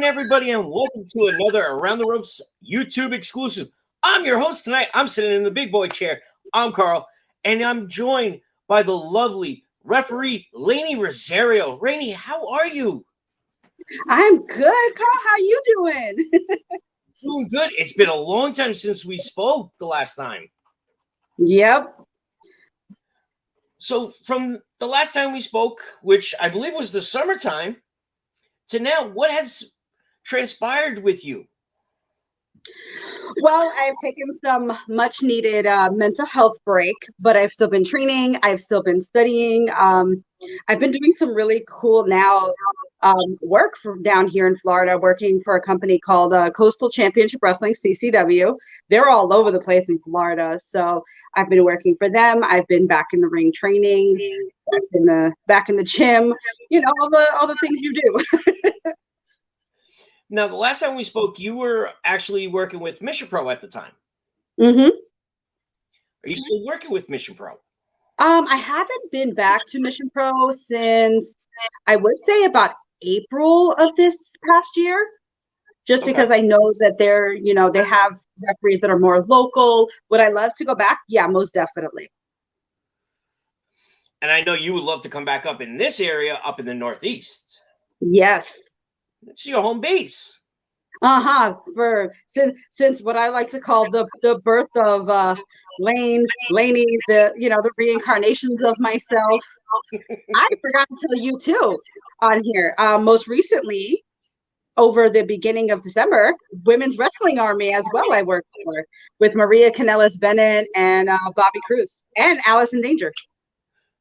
everybody, and welcome to another Around the Ropes YouTube exclusive. I'm your host tonight. I'm sitting in the big boy chair. I'm Carl, and I'm joined by the lovely referee Layne Rosario. Rainey, how are you? I'm good, Carl. How you doing? Doing good. It's been a long time since we spoke the last time. Yep. So from the last time we spoke, which I believe was the summertime, to now, what has transpired with you? Well, I've taken some much needed mental health break, but I've still been training. I've still been studying. I've been doing some really cool work down here in Florida, working for a company called Coastal Championship Wrestling, CCW. They're all over the place in Florida. So I've been working for them. I've been back in the ring training, back in the gym, all the things you do. Now, the last time we spoke, you were actually working with Mission Pro at the time. Mm-hmm. Are you still working with Mission Pro? I haven't been back to Mission Pro since I would say about April of this past year, just because I know that they have referees that are more local. Would I love to go back? Yeah, most definitely. And I know you would love to come back up in this area, up in the Northeast. Yes. It's your home base. For since what I like to call the birth of Layne, the reincarnations of myself. I forgot to tell you too on here. Most recently, over the beginning of December, Women's Wrestling Army as well. I worked for with Maria Kanellis Bennett and Bobby Cruz and Alice in Danger.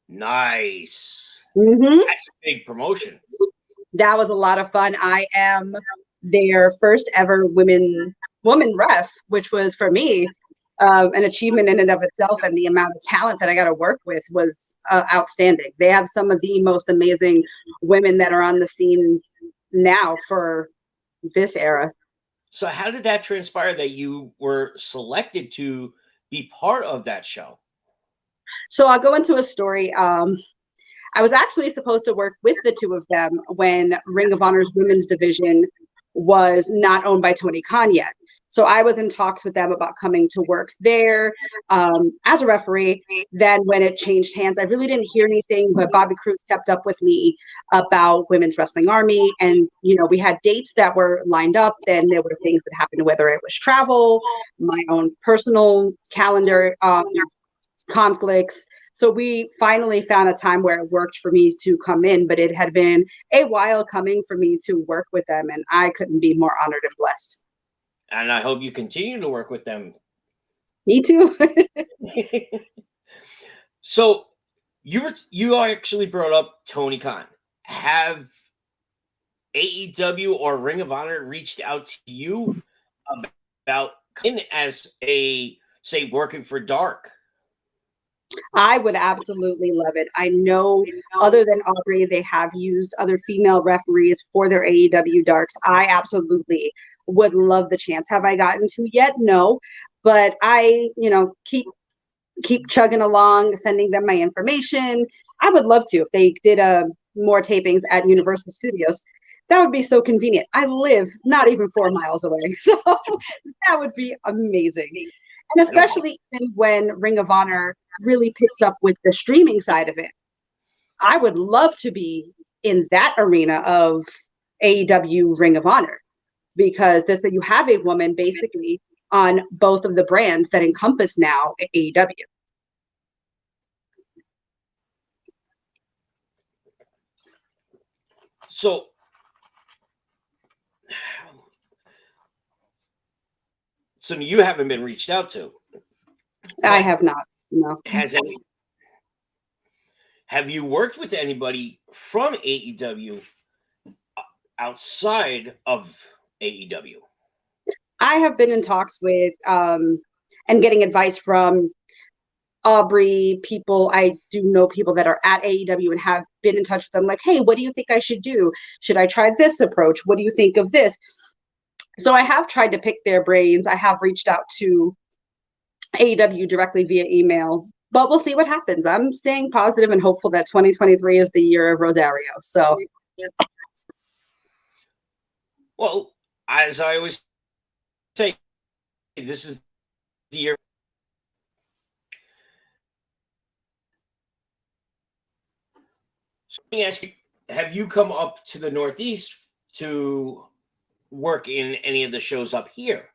Nice. Mm-hmm. That's a big promotion. That was a lot of fun. I am their first ever woman ref, which was for me an achievement in and of itself, and the amount of talent that I got to work with was outstanding. They have some of the most amazing women that are on the scene now for this era. So how did that transpire that you were selected to be part of that show? So I'll go into a story. I was actually supposed to work with the two of them when Ring of Honor's women's division was not owned by Tony Khan yet. So I was in talks with them about coming to work there as a referee. Then when it changed hands, I really didn't hear anything, but Bobby Cruz kept up with me about Women's Wrestling Army. And, we had dates that were lined up. Then there were things that happened, whether it was travel, my own personal calendar conflicts. So we finally found a time where it worked for me to come in, but it had been a while coming for me to work with them, and I couldn't be more honored and blessed. And I hope you continue to work with them. Me too. So you actually brought up Tony Khan. Have AEW or Ring of Honor reached out to you about coming as working for Dark? I would absolutely love it. I know other than Aubrey, they have used other female referees for their AEW Darks. I absolutely would love the chance. Have I gotten to yet? No, but I, keep chugging along, sending them my information. I would love to if they did more tapings at Universal Studios. That would be so convenient. I live not even 4 miles away, so that would be amazing. And especially when Ring of Honor really picks up with the streaming side of it. I would love to be in that arena of AEW Ring of Honor, because you have a woman basically on both of the brands that encompass now AEW. So you haven't been reached out to? I have not. No. Have you worked with anybody from AEW outside of AEW? I have been in talks with and getting advice from Aubrey, people. I do know people that are at AEW and have been in touch with them like, hey, what do you think I should do? Should I try this approach? What do you think of this? So I have tried to pick their brains. I have reached out to AEW directly via email, but we'll see what happens. I'm staying positive and hopeful that 2023 is the year of Rosario. So Well, as I always say, this is the year. So let me ask you: have you come up to the Northeast to work in any of the shows up here?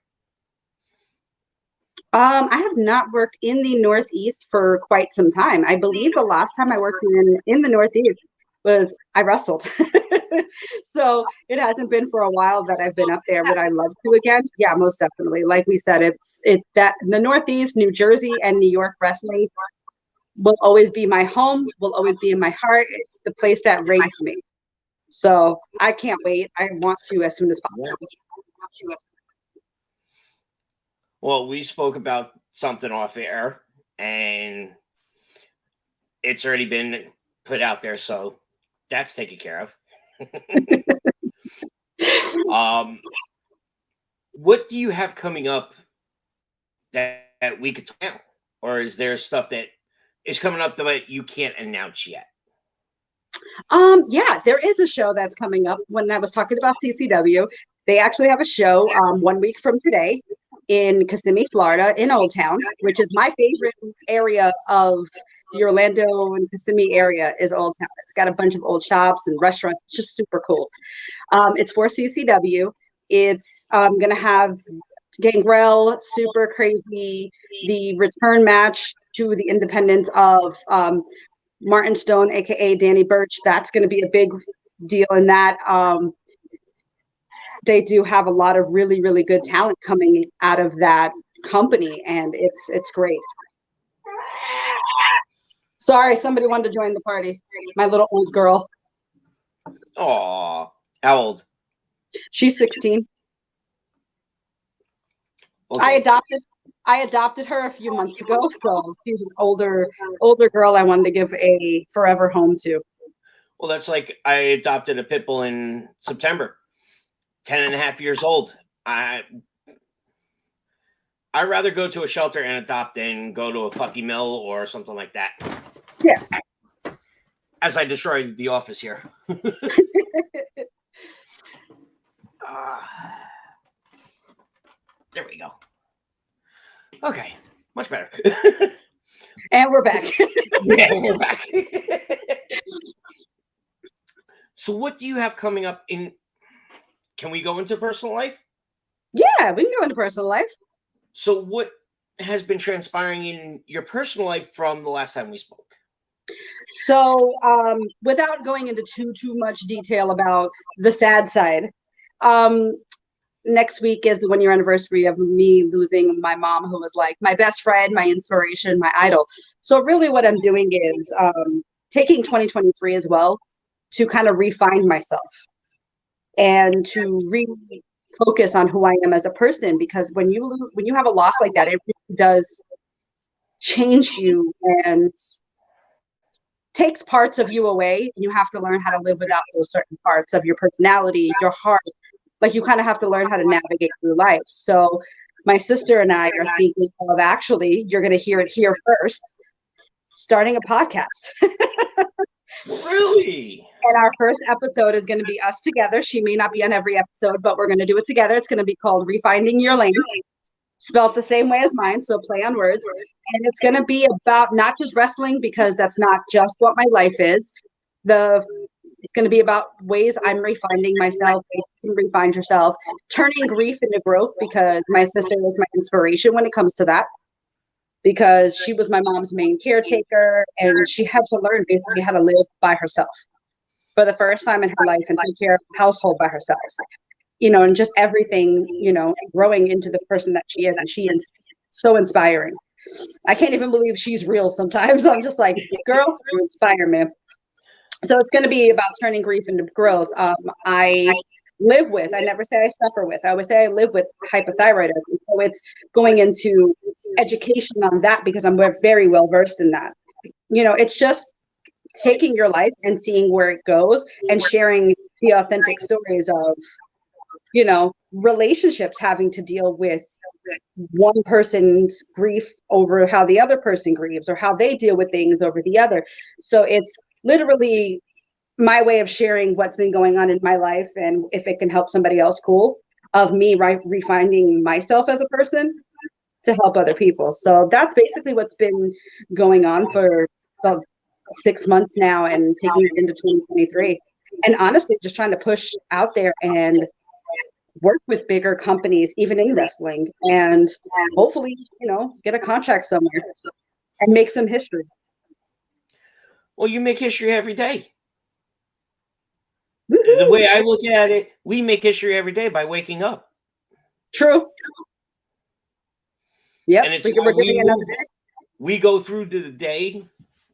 I have not worked in the Northeast for quite some time. I believe the last time I worked in the Northeast was I wrestled. So it hasn't been for a while that I've been up there. Would I love to again? Yeah, most definitely. Like we said, it that the Northeast, New Jersey, and New York wrestling will always be my home, will always be in my heart. It's the place that raised me. So I can't wait. I want to as soon as Yeah. possible. Well, we spoke about something off air, and it's already been put out there, so that's taken care of. um, what do you have coming up that we could talk about, or is there stuff that is coming up that you can't announce yet? Yeah, there is a show that's coming up. When I was talking about CCW, they actually have a show 1 week from today in Kissimmee, Florida, in Old Town, which is my favorite area of the Orlando and Kissimmee area is Old Town. It's got a bunch of old shops and restaurants. It's just super cool. It's for CCW. It's going to have Gangrel, Super Crazy, the return match to the independence of Martin Stone, aka Danny Burch. That's going to be a big deal in that. They do have a lot of really, really good talent coming out of that company, and it's great. Sorry, somebody wanted to join the party. My little old girl. Oh, how old? She's 16. Okay. I adopted her a few months ago, so she's an older girl I wanted to give a forever home to. Well, that's like I adopted a pit bull in September, 10 and a half years old. I'd rather go to a shelter and adopt than go to a puppy mill or something like that. Yeah. As I destroyed the office here. There we go. Okay, much better. And we're back. Yeah, we're back. So what do you have coming up in? Can we go into personal life? Yeah, we can go into personal life. So what has been transpiring in your personal life from the last time we spoke? So without going into too much detail about the sad side, um, next week is the 1 year anniversary of me losing my mom, who was like my best friend, my inspiration, my idol. So really what I'm doing is taking 2023 as well to kind of refine myself and to refocus on who I am as a person, because when you have a loss like that, it really does change you and takes parts of you away. You have to learn how to live without those certain parts of your personality, your heart. Like you kind of have to learn how to navigate through life. So my sister and I are thinking of, actually, you're going to hear it here first, starting a podcast. Really? And our first episode is going to be us together. She may not be on every episode, but we're going to do it together. It's going to be called Refinding Your Layne, spelled the same way as mine, so play on words. And it's going to be about not just wrestling, because that's not just what my life is. It's going to be about ways I'm refining myself, ways you can refine yourself, turning grief into growth, because my sister was my inspiration when it comes to that, because she was my mom's main caretaker, and she had to learn basically how to live by herself for the first time in her life and take care of the household by herself. And just everything, growing into the person that she is. And she is so inspiring. I can't even believe she's real sometimes. I'm just like, girl, you inspire me. So it's going to be about turning grief into growth. I never say I suffer with, I always say I live with hypothyroidism. So it's going into education on that, because I'm very well versed in that. It's just taking your life and seeing where it goes and sharing the authentic stories of, relationships having to deal with one person's grief over how the other person grieves, or how they deal with things over the other. So it's literally my way of sharing what's been going on in my life, and if it can help somebody else, cool, of me refining myself as a person to help other people. So that's basically what's been going on for about 6 months now and taking it into 2023. And honestly, just trying to push out there and work with bigger companies, even in wrestling, and hopefully, get a contract somewhere and make some history. Well, you make history every day. Woo-hoo! The way I look at it, we make history every day by waking up. True. Yep. And it's we go through the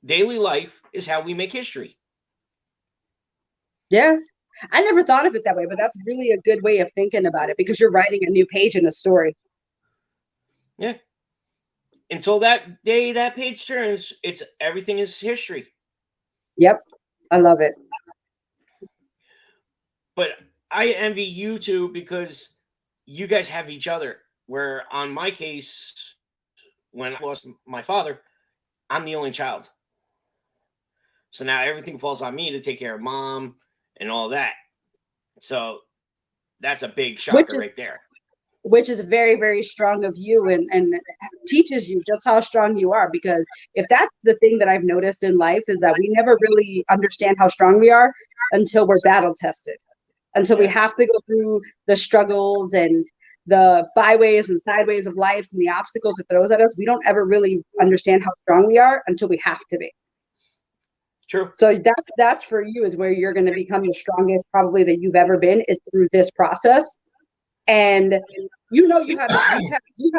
daily life is how we make history. Yeah. I never thought of it that way, but that's really a good way of thinking about it, because you're writing a new page in a story. Yeah. Until that day that page turns, everything is history. Yep. I love it. But I envy you two because you guys have each other. Where on my case, when I lost my father, I'm the only child. So now everything falls on me to take care of mom and all that. So that's a big shocker right there. Which is very, very strong of you, and teaches you just how strong you are. Because if that's the thing that I've noticed in life, is that we never really understand how strong we are until we're battle tested. Until we have to go through the struggles and the byways and sideways of life and the obstacles it throws at us. We don't ever really understand how strong we are until we have to be. True. So that's for you, is where you're going to become the strongest probably that you've ever been, is through this process. And you have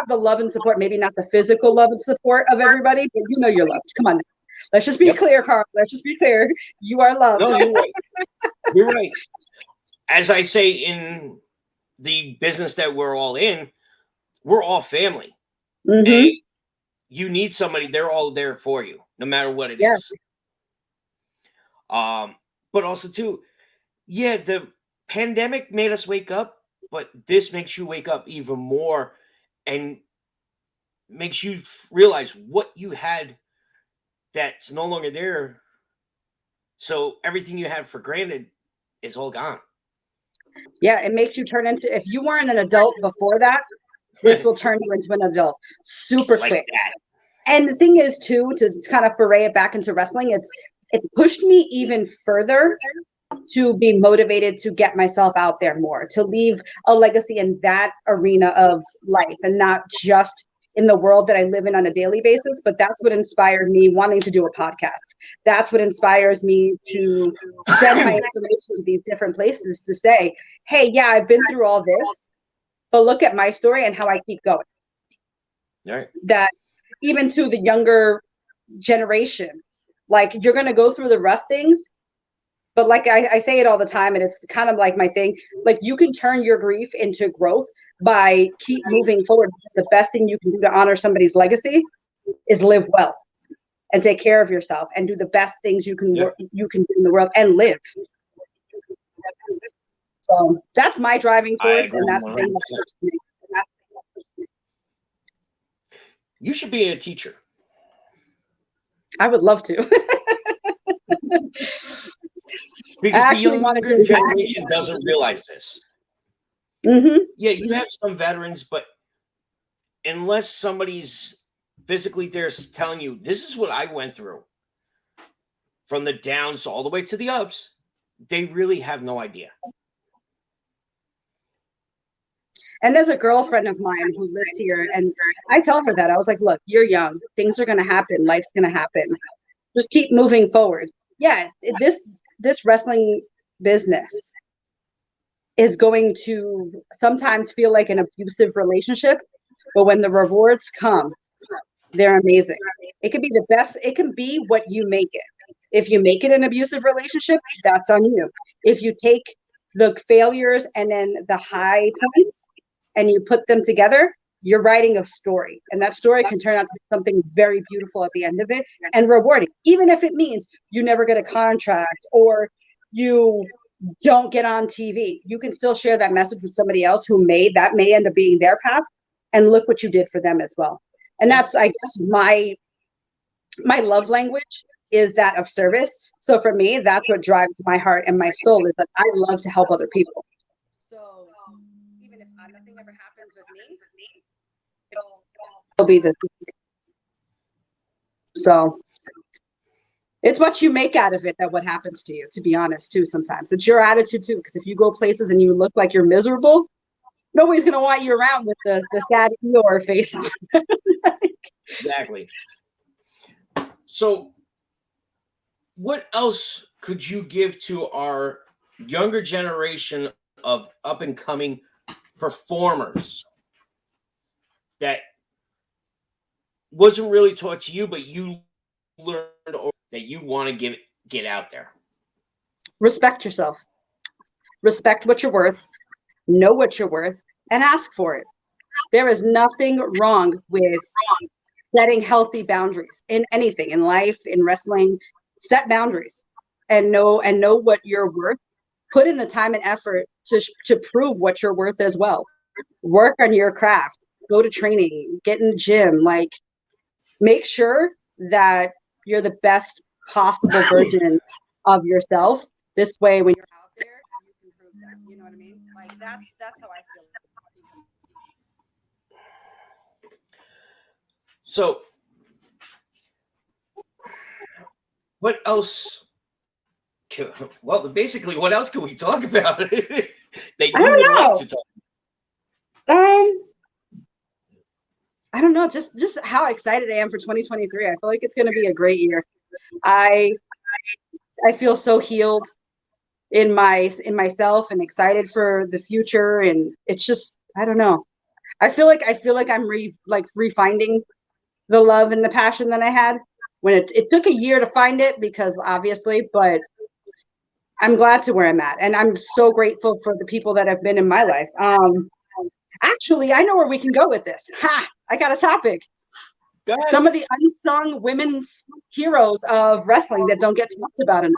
the love and support, maybe not the physical love and support of everybody, but you're loved. Come on. Let's just be clear, Carl. Let's just be clear. You are loved. No, you're right. You're right. As I say, in the business that we're all in, we're all family. Mm-hmm. And you need somebody, they're all there for you, no matter what it is. But also too, the pandemic made us wake up, but this makes you wake up even more and makes you realize what you had that's no longer there. So everything you had for granted is all gone. Yeah, it makes you turn into, if you weren't an adult before that, this will turn you into an adult super quick. And the thing is too, to kind of foray it back into wrestling, it's pushed me even further to be motivated to get myself out there more, to leave a legacy in that arena of life, and not just in the world that I live in on a daily basis. But that's what inspired me wanting to do a podcast. That's what inspires me to send my information to these different places, to say, hey, yeah, I've been through all this, but look at my story and how I keep going. Right. That even to the younger generation, like, you're going to go through the rough things, but like I say it all the time, and it's kind of like my thing, like, you can turn your grief into growth by keep moving forward. The best thing you can do to honor somebody's legacy is live well and take care of yourself and do the best things you can do in the world and live. So that's my driving force, and that's the thing that pushes me. You should be a teacher. I would love to. Because the younger generation doesn't realize this. Mm-hmm. Yeah, you have some veterans, but unless somebody's physically there telling you, this is what I went through, from the downs all the way to the ups, they really have no idea. And there's a girlfriend of mine who lives here, and I tell her that. I was like, look, you're young. Things are going to happen. Life's going to happen. Just keep moving forward. Yeah, this wrestling business is going to sometimes feel like an abusive relationship, but when the rewards come, they're amazing. It can be the best. It can be what you make it. If you make it an abusive relationship, that's on you. If you take the failures and then the high points and you put them together, you're writing a story, and that story can turn out to be something very beautiful at the end of it and rewarding, even if it means you never get a contract or you don't get on TV. You can still share that message with somebody else who may end up being their path, and look what you did for them as well. And that's, I guess, my love language is that of service. So for me, that's what drives my heart and my soul, is that I love to help other people. So even if nothing ever happens with me, it'll be the so it's what you make out of it that what happens to you, to be honest, too. Sometimes it's your attitude too, because if you go places and you look like you're miserable, nobody's gonna want you around with the sad Eeyore face on. Exactly. So, what else could you give to our younger generation of up and coming performers that wasn't really taught to you, but you learned or that you want to get out there? Respect yourself. Respect what you're worth. Know what you're worth, and ask for it. There is nothing wrong with setting healthy boundaries in anything, in life, in wrestling. Set boundaries and know what you're worth. Put in the time and effort to prove what you're worth as well. Work on your craft. Go to training. Get in the gym. Like, make sure that you're the best possible version of yourself. This way, when you're out there, you can prove that. You know what I mean? Like, that's how I feel. So, what else? Well, basically, what else can we talk about that I you would don't like know. to talk? I don't know, just how excited I am for 2023. I feel like it's going to be a great year. I I feel so healed in myself and excited for the future, and it's just, I don't know. I feel like I'm refinding the love and the passion that I had when it took a year to find it, because obviously, but I'm glad to where I'm at, and I'm so grateful for the people that have been in my life. Actually, I know where we can go with this. Ha! I got a topic. Go ahead. Some of the unsung women's heroes of wrestling that don't get talked about enough.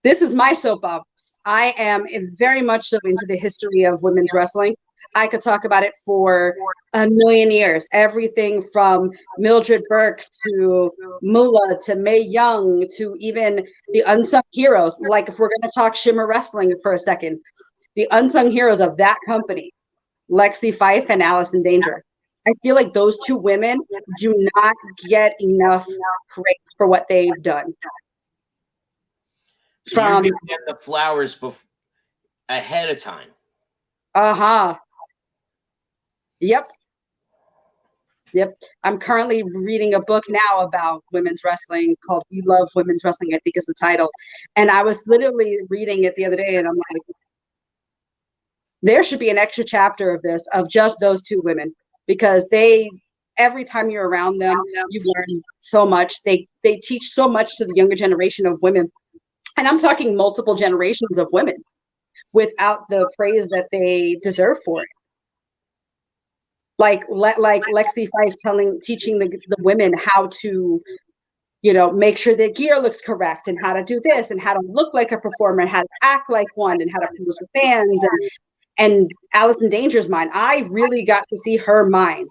This is my soapbox. I am very much so into the history of women's wrestling. I could talk about it for a million years. Everything from Mildred Burke to Moolah to Mae Young to even the unsung heroes. Like, if we're going to talk Shimmer Wrestling for a second, the unsung heroes of that company, Lexi Fife and Allison Danger. I feel like those two women do not get enough praise for what they've done. So you're giving them the flowers ahead of time. Yep. I'm currently reading a book now about women's wrestling called We Love Women's Wrestling, I think is the title. And I was literally reading it the other day, and I'm like, there should be an extra chapter of this, of just those two women, because every time you're around them, you learn so much. They teach so much to the younger generation of women. And I'm talking multiple generations of women without the praise that they deserve for it. Like Lexi Fife teaching the women how to, make sure their gear looks correct, and how to do this, and how to look like a performer, and how to act like one, and how to pose with fans. And Allison Danger's mind, I really got to see her mind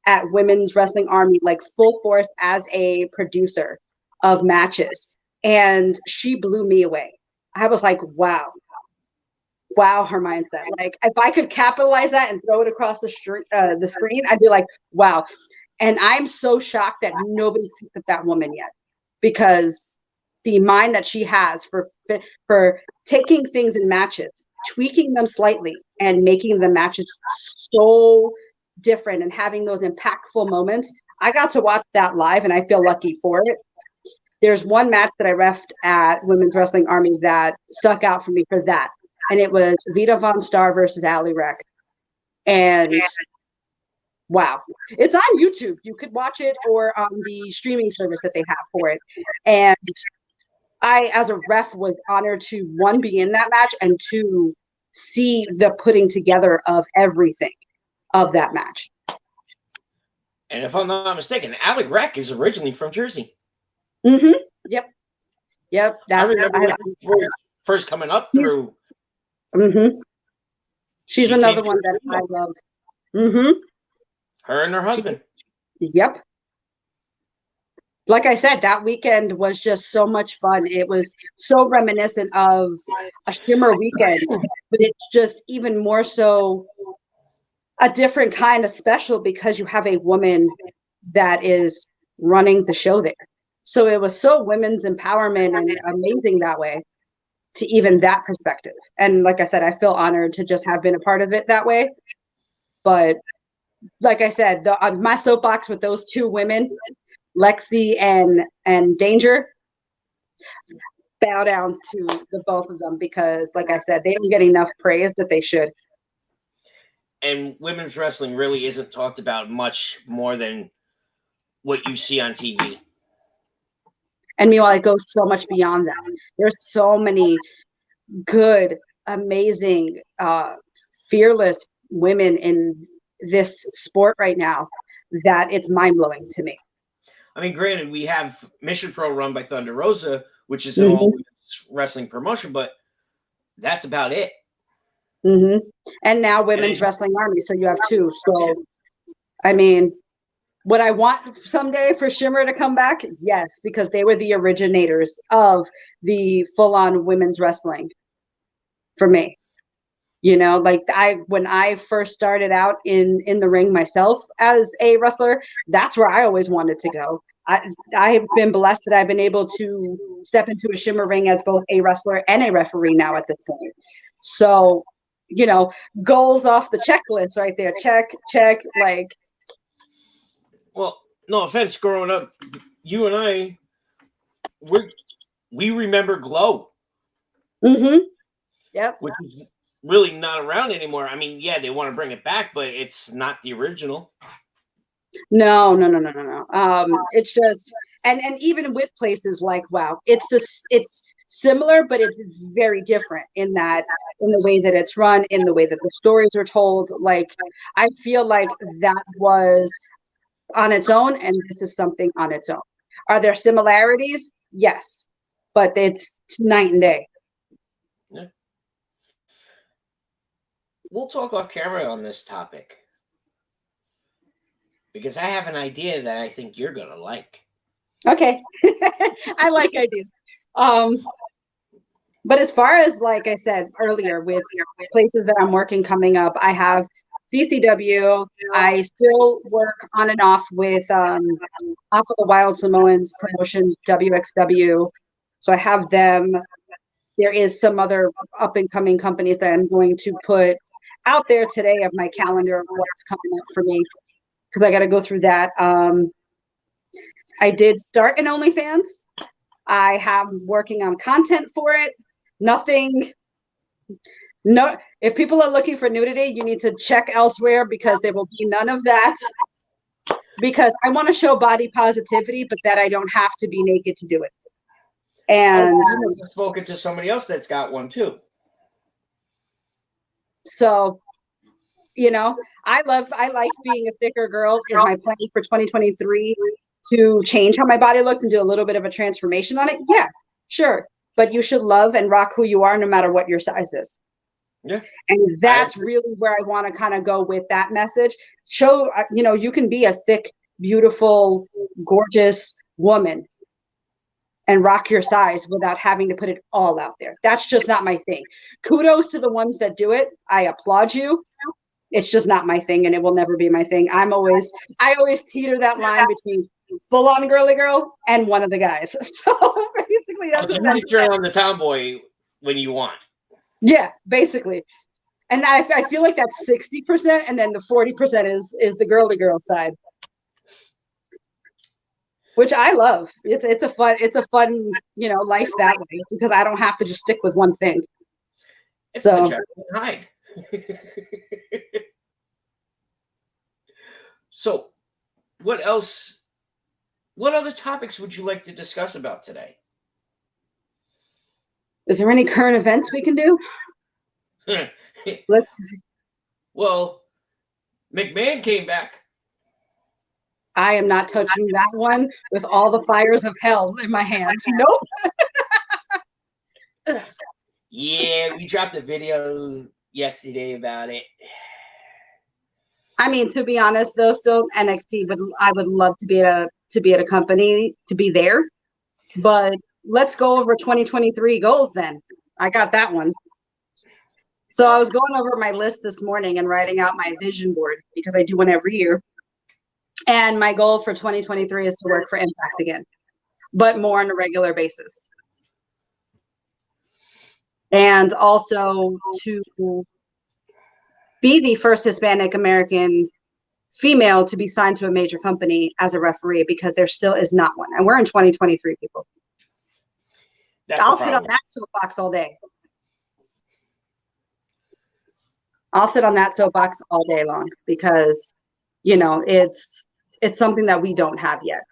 at Women's Wrestling Army, like full force as a producer of matches. And she blew me away. I was like, wow, her mindset. Like, if I could capitalize that and throw it across the screen, I'd be like, wow. And I'm so shocked that nobody's picked up that woman yet, because the mind that she has for taking things in matches, tweaking them slightly, and making the matches so different and having those impactful moments. I got to watch that live, and I feel lucky for it. There's one match that I refed at Women's Wrestling Army that stuck out for me for that. And it was Vita Von Star versus Ali Rec. And wow, it's on YouTube. You could watch it, or on the streaming service that they have for it. And I, as a ref, was honored to, one, be in that match, and two, see the putting together of everything of that match. And if I'm not mistaken, Ali Rec is originally from Jersey. Mm-hmm. Yep. I remember first coming up through. Mm-hmm. She's another one that I love. Mm-hmm. Her and her husband. Yep. like I said, that weekend was just so much fun. It was so reminiscent of a Shimmer weekend, but it's just even more so a different kind of special because you have a woman that is running the show there. So it was so women's empowerment and amazing that way to even that perspective. And like I said, I feel honored to just have been a part of it that way. But like I said, my soapbox with those two women, Lexi and Danger, bow down to the both of them because, like I said, they don't get enough praise that they should. And women's wrestling really isn't talked about much more than what you see on TV. And meanwhile, it goes so much beyond that. There's so many good, amazing, fearless women in this sport right now that it's mind-blowing to me. I mean, granted, we have Mission Pro run by Thunder Rosa, which is an all-women's wrestling promotion, but that's about it. And now Women's Wrestling Army, so you have two. So, I mean, would I want someday for Shimmer to come back? Yes, because they were the originators of the full-on women's wrestling for me. You know, like when I first started out in the ring myself as a wrestler, that's where I always wanted to go. I have been blessed that I've been able to step into a Shimmer ring as both a wrestler and a referee now at this point. So, you know, goals off the checklist right there. Check, check, like. Well, no offense, growing up, you and I, we remember Glow. Yep. Which is really not around anymore. I mean, yeah, they want to bring it back, but it's not the original. No. It's just, and even with places like WoW, it's similar, but it's very different in the way that it's run, in the way that the stories are told. Like, I feel like that was on its own, and this is something on its own. Are there similarities? Yes, but it's night and day. Yeah. We'll talk off camera on this topic because I have an idea that I think you're gonna like. Okay. I like ideas. But as far as, like I said earlier, with places that I'm working coming up, I have CCW. I still work on and off with off of the Wild Samoans promotion, WXW. So I have them. There is some other up and coming companies that I'm going to put out there today of my calendar of what's coming up for me because I got to go through that. I did start an OnlyFans. I have working on content for it. Nothing. No, if people are looking for nudity, you need to check elsewhere because there will be none of that. Because I want to show body positivity, but that I don't have to be naked to do it. And I've spoken to somebody else that's got one too. So, you know, I like being a thicker girl. Is my plan for 2023 to change how my body looks and do a little bit of a transformation on it? Yeah, sure. But you should love and rock who you are no matter what your size is. Yeah. And that's really where I want to kind of go with that message. Show, you know, you can be a thick, beautiful, gorgeous woman and rock your size without having to put it all out there. That's just not my thing. Kudos to the ones that do it. I applaud you. It's just not my thing, and it will never be my thing. I always teeter that line between full on girly girl and one of the guys. So basically, that's what you turn on the tomboy when you want. Yeah, basically. And I feel like that's 60%, and then the 40% is the girly girl side, which I love. It's a fun you know, life that way because I don't have to just stick with one thing. It's so, the Jekyll and Hyde. So, what else? What other topics would you like to discuss about today? Is there any current events we can do? Let's. Well, McMahon came back. I am not touching that one with all the fires of hell in my hands. Nope. Yeah, we dropped a video yesterday about it. I mean, to be honest, though, still NXT I would love to be able to be at a company, to be there. But let's go over 2023 goals then. I got that one. So I was going over my list this morning and writing out my vision board because I do one every year. And my goal for 2023 is to work for Impact again, but more on a regular basis. And also to be the first Hispanic American female to be signed to a major company as a referee, because there still is not one. And we're in 2023, people. I'll sit on that soapbox all day. I'll sit on that soapbox all day long because, you know, it's something that we don't have yet.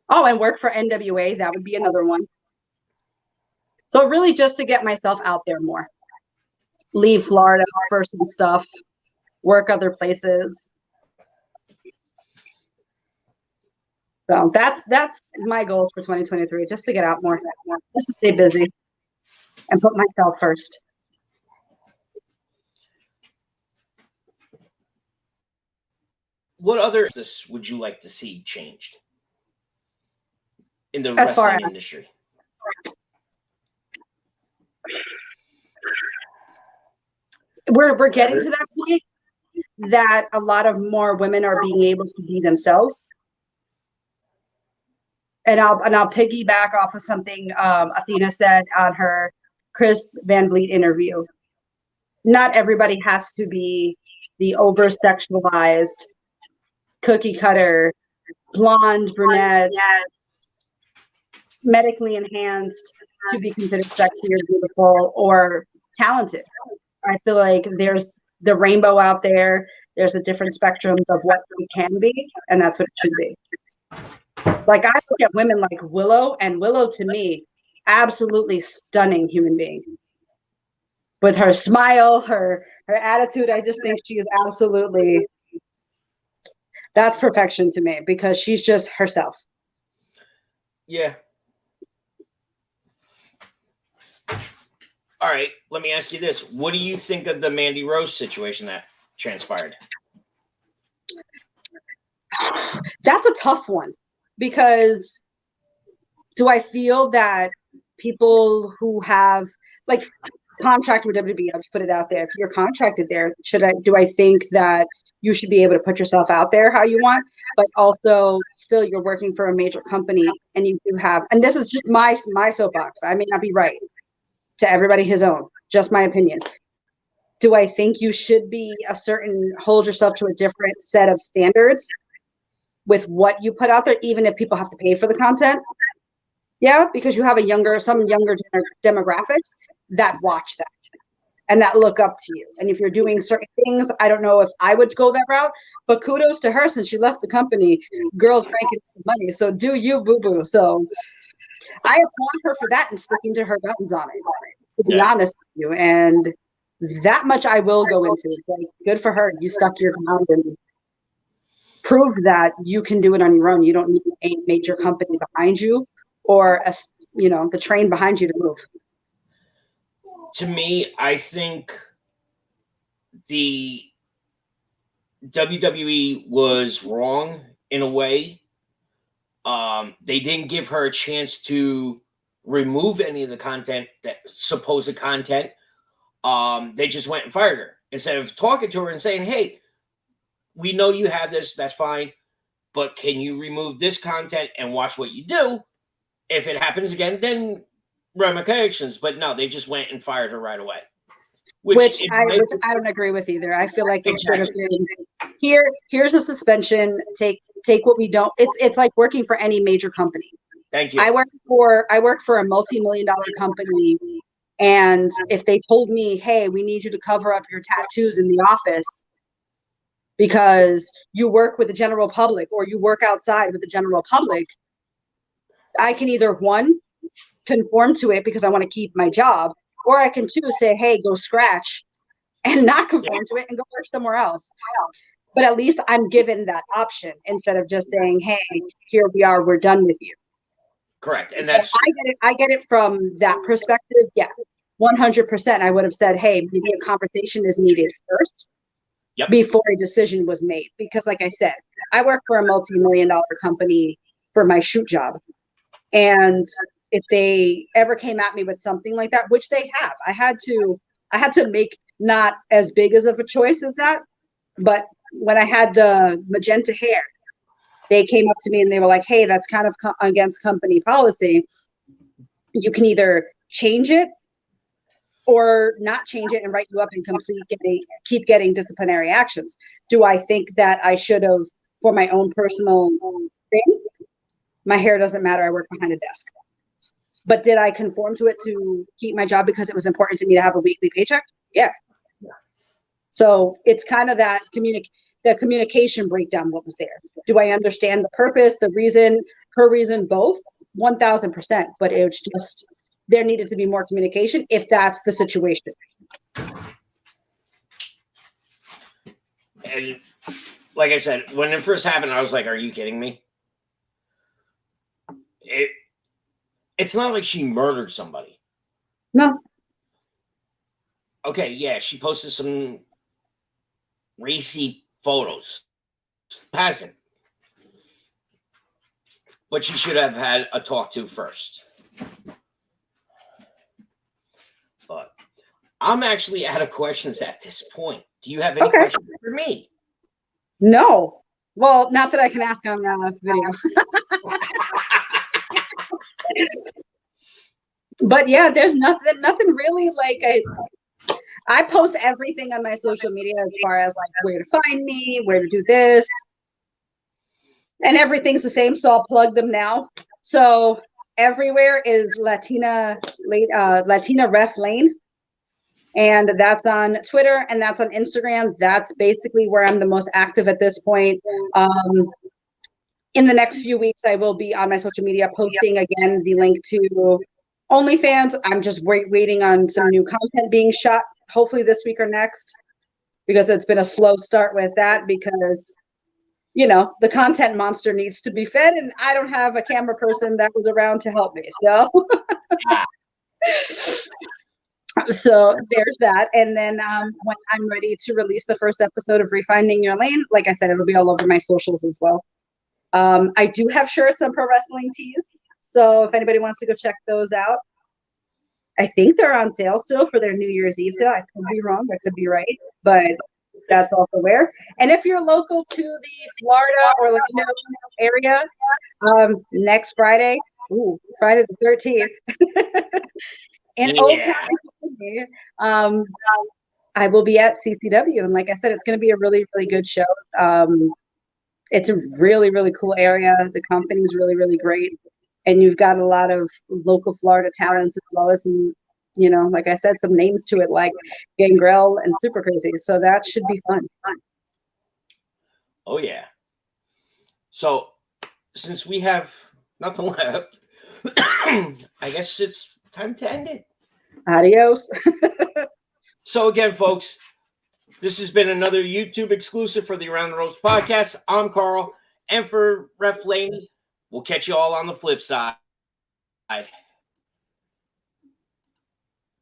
Oh, and work for NWA, that would be another one. So really just to get myself out there more. Leave Florida for some stuff, work other places. So that's my goals for 2023, just to get out more, just to stay busy and put myself first. What other this would you like to see changed in the wrestling industry? We're getting to that point that a lot of more women are being able to be themselves. And I'll piggyback off of something Athena said on her Chris Van Vliet interview. Not everybody has to be the over-sexualized, cookie-cutter, blonde, brunette, medically enhanced to be considered sexy or beautiful or talented. I feel like there's the rainbow out there. There's a different spectrums of what we can be, and that's what it should be. Like, I look at women like Willow, and Willow, to me, absolutely stunning human being. With her smile, her attitude, I just think she is absolutely, that's perfection to me, because she's just herself. Yeah. All right, let me ask you this. What do you think of the Mandy Rose situation that transpired? That's a tough one, because do I feel that people who have, like, contract with WWE, I'll just put it out there. If you're contracted there, do I think that you should be able to put yourself out there how you want, but also still you're working for a major company and you do have, and this is just my soapbox, I may not be right, to everybody his own, just my opinion. Do I think you should hold yourself to a different set of standards with what you put out there, even if people have to pay for the content? Yeah, because you have some younger demographics that watch that and that look up to you. And if you're doing certain things, I don't know if I would go that route, but kudos to her, since she left the company, girls making some money. So do you, boo-boo. So I applaud her for that and sticking to her guns on it, to be honest with you. And that much I will go into. It's like, good for her. You stuck your ground and proved that you can do it on your own. You don't need a major company behind you or the train behind you to move. To me, I think the WWE was wrong in a way. They didn't give her a chance to remove any of the content, that supposed content. They just went and fired her instead of talking to her and saying, hey, we know you have this, that's fine, but can you remove this content and watch what you do? If it happens again, then ramifications. But no, they just went and fired her right away. Which I don't agree with either. I feel like it should have been, here's a suspension. Take what we don't. It's like working for any major company. Thank you. I work for a multi-million-dollar company, and if they told me, hey, we need you to cover up your tattoos in the office because you work with the general public or you work outside with the general public, I can either, one, conform to it because I want to keep my job, or I can, two, say, hey, go scratch and not conform to it and go work somewhere else. But at least I'm given that option instead of just saying, hey, here we are, we're done with you. Correct. And so that's, I get it from that perspective. Yeah, 100%. I would have said, hey, maybe a conversation is needed first Yep. before a decision was made. Because like I said, I work for a multi-million-dollar company for my shoot job. And if they ever came at me with something like that, which they have, I had to make not as big as of a choice as that. But when I had the magenta hair, they came up to me and they were like, hey, that's kind of against company policy. You can either change it or not change it and write you up and keep getting disciplinary actions. Do I think that I should have, for my own personal thing? My hair doesn't matter. I work behind a desk. But did I conform to it to keep my job because it was important to me to have a weekly paycheck? Yeah. So it's kind of that the communication breakdown, what was there. Do I understand the purpose, the reason, her reason, both? 1000%. But it was just, there needed to be more communication if that's the situation. And like I said, when it first happened, I was like, are you kidding me? It's not like she murdered somebody. No. Okay, yeah, she posted some racy photos. Hasn't. But she should have had a talk to first. But I'm actually out of questions at this point. Do you have any questions for me? No. Well, not that I can ask on video. But yeah, there's nothing really. Like I post everything on my social media as far as like where to find me, where to do this, and everything's the same. So I'll plug them now. So everywhere is Latina Ref Layne, and that's on Twitter and that's on Instagram. That's basically where I'm the most active at this point. In the next few weeks, I will be on my social media posting again the link to OnlyFans. I'm just waiting on some new content being shot, hopefully this week or next, because it's been a slow start with that because, you know, the content monster needs to be fed and I don't have a camera person that was around to help me. So there's that. And then when I'm ready to release the first episode of Refinding Your Layne, like I said, it'll be all over my socials as well. I do have shirts on Pro Wrestling Tees. So if anybody wants to go check those out, I think they're on sale still for their New Year's Eve sale. I could be wrong. I could be right. But that's also where. And if you're local to the Florida or Latino area, next Friday, Friday the 13th, in Old Town, I will be at CCW. And like I said, it's going to be a really, really good show. It's a really, really cool area. The company's really, really great. And you've got a lot of local Florida talents as well as some, you know, like I said, some names to it like Gangrel and Super Crazy. So that should be fun. Oh, yeah. So since we have nothing left, I guess it's time to end it. Adios. So again, folks, this has been another YouTube exclusive for the Around the Ropes podcast. I'm Carl, and for Ref Layne, we'll catch you all on the flip side.